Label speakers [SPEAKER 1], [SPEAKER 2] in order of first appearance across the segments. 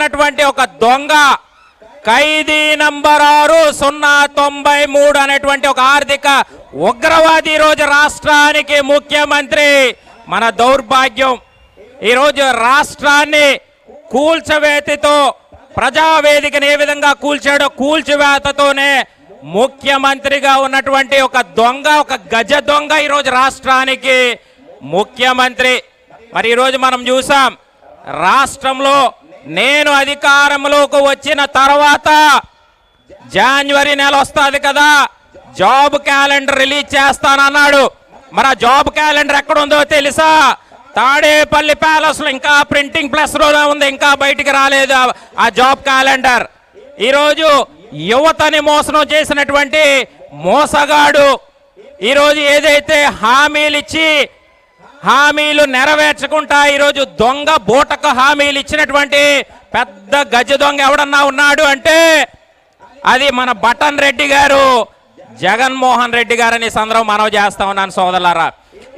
[SPEAKER 1] ఉన్నటువంటి ఒక దొంగ ఖైదీ నంబర్ 6093 అనేటువంటి ఒక ఆర్థిక ఉగ్రవాది ఈరోజు రాష్ట్రానికి ముఖ్యమంత్రి. మన దౌర్భాగ్యం ఈరోజు రాష్ట్రాన్ని కూల్చవేతతో ప్రజావేదికను ఏ విధంగా కూల్చాడో కూల్చివేతతోనే ముఖ్యమంత్రిగా ఉన్నటువంటి ఒక దొంగ, ఒక గజ దొంగ ఈరోజు రాష్ట్రానికి ముఖ్యమంత్రి. మరి ఈరోజు మనం చూసాం రాష్ట్రంలో నేను అధికారంలోకి వచ్చిన తర్వాత జనవరి నెల వస్తుంది కదా, జాబ్ క్యాలెండర్ రిలీజ్ చేస్తానన్నాడు. మరి ఆ జాబ్ క్యాలెండర్ ఎక్కడ ఉందో తెలుసా? తాడేపల్లి ప్యాలెస్ లో ఇంకా ప్రింటింగ్ ప్రెస్ లో ఉంది, ఇంకా బయటికి రాలేదు ఆ జాబ్ క్యాలెండర్. ఈరోజు యువతని మోసం చేసినటువంటి మోసగాడు ఈరోజు ఏదైతే హామీలు ఇచ్చి హామీలు నెరవేర్చకుండా ఈరోజు దొంగ బూటకు హామీలు ఇచ్చినటువంటి పెద్ద గజ దొంగ ఎవడన్నా ఉన్నాడు అంటే అది మన బటన్ రెడ్డి గారు, జగన్మోహన్ రెడ్డి గారని సందర్భం మనవి చేస్తా ఉన్నాను సోదరులారా.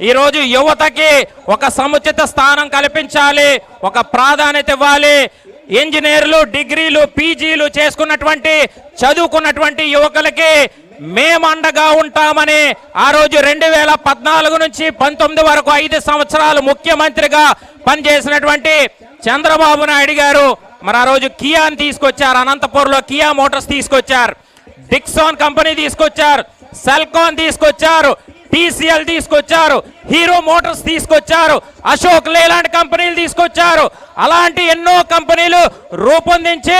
[SPEAKER 1] ఈరోజు యువతకి ఒక సముచిత స్థానం కల్పించాలి, ఒక ప్రాధాన్యత ఇవ్వాలి. ఇంజనీర్లు, డిగ్రీలు, పీజీలు చేసుకున్నటువంటి చదువుకున్నటువంటి యువకులకి మేము అండగా ఉంటామని ఆ రోజు 2014 నుంచి 19 వరకు 5 సంవత్సరాలు ముఖ్యమంత్రిగా పనిచేసినటువంటి చంద్రబాబు నాయుడు గారు మరి ఆ రోజు కియాని తీసుకొచ్చారు. అనంతపురంలో కియా మోటార్స్ తీసుకొచ్చారు, డిక్సాన్ కంపెనీ తీసుకొచ్చారు, సెల్కాన్ తీసుకొచ్చారు, టీసీఎల్ తీసుకొచ్చారు, హీరో మోటార్స్ తీసుకొచ్చారు, అశోక్ లేలాంటి కంపెనీలు తీసుకొచ్చారు. అలాంటి ఎన్నో కంపెనీలు రూపొందించి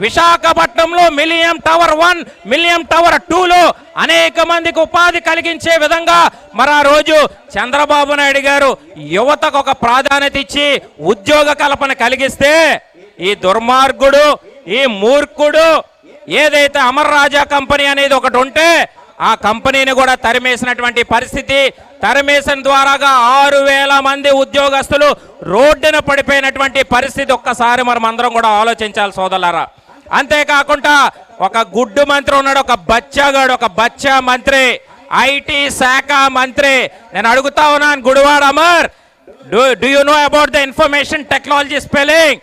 [SPEAKER 1] విశాఖపట్నంలో మిలియం టవర్ 1, మిలియం టవర్ 2లో అనేక మందికి ఉపాధి కలిగించే విధంగా మరి ఆ రోజు చంద్రబాబు నాయుడు గారు యువతకు ఒక ప్రాధాన్యత ఇచ్చి ఉద్యోగ కల్పన కలిగిస్తే ఈ దుర్మార్గుడు, ఈ మూర్ఖుడు ఏదైతే అమర్ రాజా కంపెనీ అనేది ఒకటి ఉంటే ఆ కంపెనీని కూడా తరిమేసినటువంటి పరిస్థితి. తరిమేసిన ద్వారాగా 6000 మంది ఉద్యోగస్తులు రోడ్డున పడిపోయినటువంటి పరిస్థితి ఒక్కసారి మనం అందరం కూడా ఆలోచించాలి సోదరులారా. అంతేకాకుండా ఒక గుడ్డు మంత్రి ఉన్నాడు, ఒక బచ్చాగాడు, ఒక బచ్చా మంత్రి, ఐటీ శాఖ మంత్రి. నేను అడుగుతా ఉన్నాను, Gudivada Amar, do you know about the information technology spelling?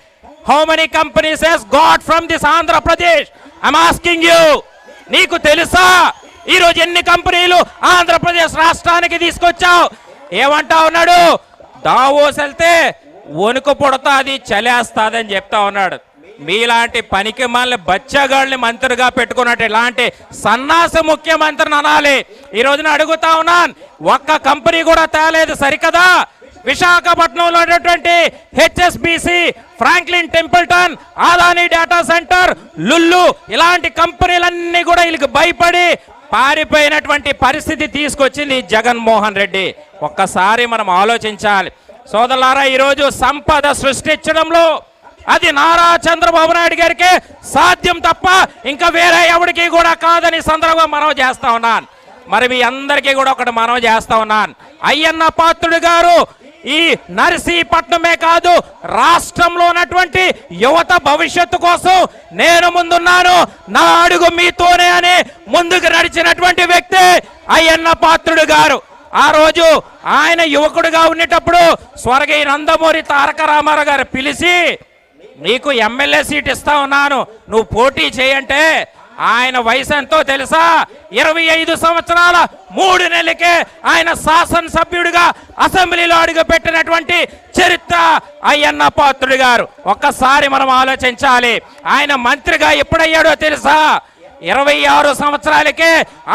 [SPEAKER 1] How many companies has got from this Andhra Pradesh? I'm asking you. నీకు తెలుసా ఈరోజు ఎన్ని కంపెనీలు ఆంధ్రప్రదేశ్ రాష్ట్రానికి తీసుకొచ్చావు? ఏమంటా ఉన్నాడు? దావోస్ వెళ్తే వణుకు పుడతాది, చలేస్తాదని చెప్తా ఉన్నాడు. మీలాంటి పనికి మళ్ళీ బచ్చగాళ్ళని మంత్రిగా పెట్టుకున్నట్టు ఇలాంటి సన్నాసి ముఖ్యమంత్రిని అనాలి. ఈ రోజున అడుగుతా ఉన్నాను, ఒక్క కంపెనీ కూడా తేలేదు సరికదా? విశాఖపట్నంలో ఉన్నటువంటి HSBC, Franklin Templeton, Adani data centre, Lulu ఇలాంటి కంపెనీలన్నీ కూడా వీళ్ళకి భయపడి పారిపోయినటువంటి పరిస్థితి తీసుకొచ్చింది జగన్మోహన్ రెడ్డి. ఒక్కసారి మనం ఆలోచించాలి సోదరులారా. ఈరోజు సంపద సృష్టించడంలో అది నారా చంద్రబాబు నాయుడు గారికి సాధ్యం తప్ప ఇంకా వేరే ఎవరికి కూడా కాదని సందర్భంగా మనవి చేస్తా ఉన్నాను. మరి మీ అందరికీ కూడా ఒకటి మనవి చేస్తా ఉన్నాను, అయ్యన్న పాత్రుడు గారు ఈ నర్సీపట్నమే కాదు రాష్ట్రంలో ఉన్నటువంటి యువత భవిష్యత్తు కోసం నేను ముందున్నాను, నా అడుగు మీతోనే అని ముందుకు నడిచినటువంటి వ్యక్తి అయ్యన్న పాత్రుడు గారు. ఆ రోజు ఆయన యువకుడుగా ఉండేటప్పుడు స్వర్గీయ నందమూరి తారక రామారావు గారు పిలిచి నీకు ఎమ్మెల్యే సీట్ ఇస్తా ఉన్నాను, నువ్వు పోటీ చేయంటే ఆయన వయసు ఎంతో తెలుసా? 25 సంవత్సరాల 3 నెలలకే ఆయన శాసనసభ్యుడిగా అసెంబ్లీలో అడుగు పెట్టినటువంటి చరిత్ర అయ్యన్న పాత్రుడు గారు. ఒక్కసారి మనం ఆలోచించాలి, ఆయన మంత్రిగా ఎప్పుడయ్యాడో తెలుసా? 26 సంవత్సరాలకే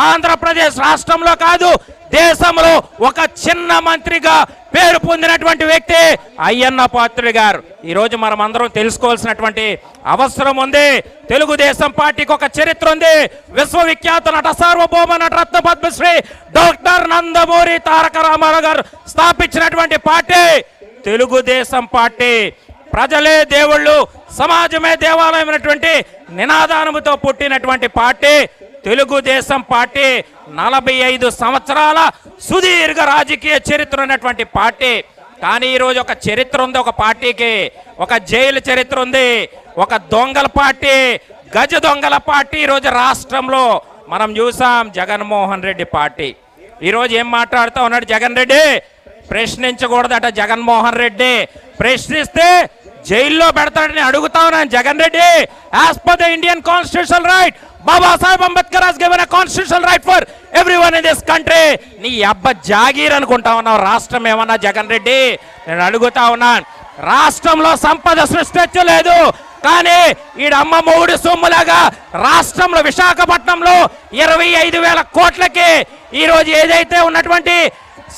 [SPEAKER 1] ఆంధ్రప్రదేశ్ రాష్ట్రంలో కాదు దేశంలో ఒక చిన్న మంత్రిగా పేరు పొందినటువంటి వ్యక్తి అయ్యన్న పాత్రుడు గారు. ఈరోజు మనం అందరం తెలుసుకోవాల్సినటువంటి అవసరం ఉంది. తెలుగుదేశం పార్టీకి ఒక చరిత్ర ఉంది. విశ్వవిఖ్యాత నట సార్వభౌమ నటరత్న పద్మశ్రీ డాక్టర్ నందమూరి తారక రామారావు గారు స్థాపించినటువంటి పార్టీ తెలుగుదేశం పార్టీ. ప్రజలే దేవుళ్ళు, సమాజమే దేవాలయం అనేటువంటి నినాదానముతో పుట్టినటువంటి పార్టీ తెలుగుదేశం పార్టీ. 45 సంవత్సరాల సుదీర్ఘ రాజకీయ చరిత్ర ఉన్నటువంటి పార్టీ. కానీ ఈరోజు ఒక చరిత్ర ఉంది, ఒక పార్టీకి ఒక జైలు చరిత్ర ఉంది, ఒక దొంగల పార్టీ, గజ దొంగల పార్టీ ఈరోజు రాష్ట్రంలో మనం చూసాం. జగన్మోహన్ రెడ్డి పార్టీ ఈరోజు ఏం మాట్లాడుతూ ఉన్నాడు జగన్ రెడ్డి? ప్రశ్నించకూడదట జగన్మోహన్ రెడ్డి, ప్రశ్నిస్తే జైల్లో పెడతాడని అడుగుతా ఉన్నాను Jagan Reddy. As per the Indian constitutional right, Baba Saheb Ambedkar has given a constitutional right for everyone in this country. నీ అబ్బ జాగీర్ అనుకుంటా ఉన్నావు రాష్ట్రం ఏమన్నా జగన్ రెడ్డి? నేను అడుగుతా ఉన్నాను, రాష్ట్రంలో సంపద సృష్టించలేదు కానీ ఈడమ్మ మూడు సొమ్ములాగా రాష్ట్రంలో విశాఖపట్నంలో 25,000 కోట్లకి ఈరోజు ఏదైతే ఉన్నటువంటి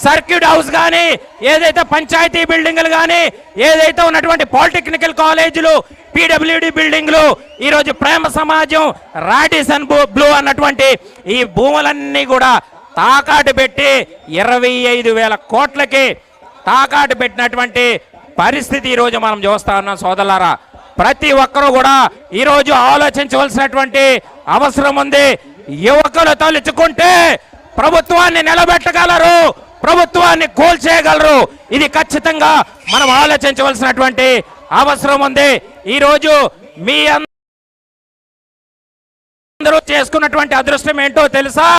[SPEAKER 1] సర్క్యూట్ హౌస్ కానీ, ఏదైతే పంచాయతీ బిల్డింగ్లు కానీ, ఏదైతే ఉన్నటువంటి పాలిటెక్నికల్ కాలేజీలు, పీడబ్ల్యూడి బిల్డింగ్లు, ఈరోజు ప్రేమ సమాజం, రాడిసన్ బ్లూ అన్నటువంటి ఈ భూములన్నీ కూడా తాకాటు పెట్టి 25,000 కోట్లకి తాకాటు పెట్టినటువంటి పరిస్థితి ఈరోజు మనం చూస్తా ఉన్నాం సోదరులారా. ప్రతి ఒక్కరూ కూడా ఈరోజు ఆలోచించవలసినటువంటి అవసరం ఉంది. యువకులు తలుచుకుంటే ప్రభుత్వాన్ని నిలబెట్టగలరు, ప్రభుత్వాన్ని కూల్చేయగలరు. ఇది ఖచ్చితంగా మనం ఆలోచించవలసినటువంటి అవసరం ఉంది. ఈరోజు మీ అందరూ చేసుకున్నటువంటి అదృష్టం ఏంటో తెలుసా?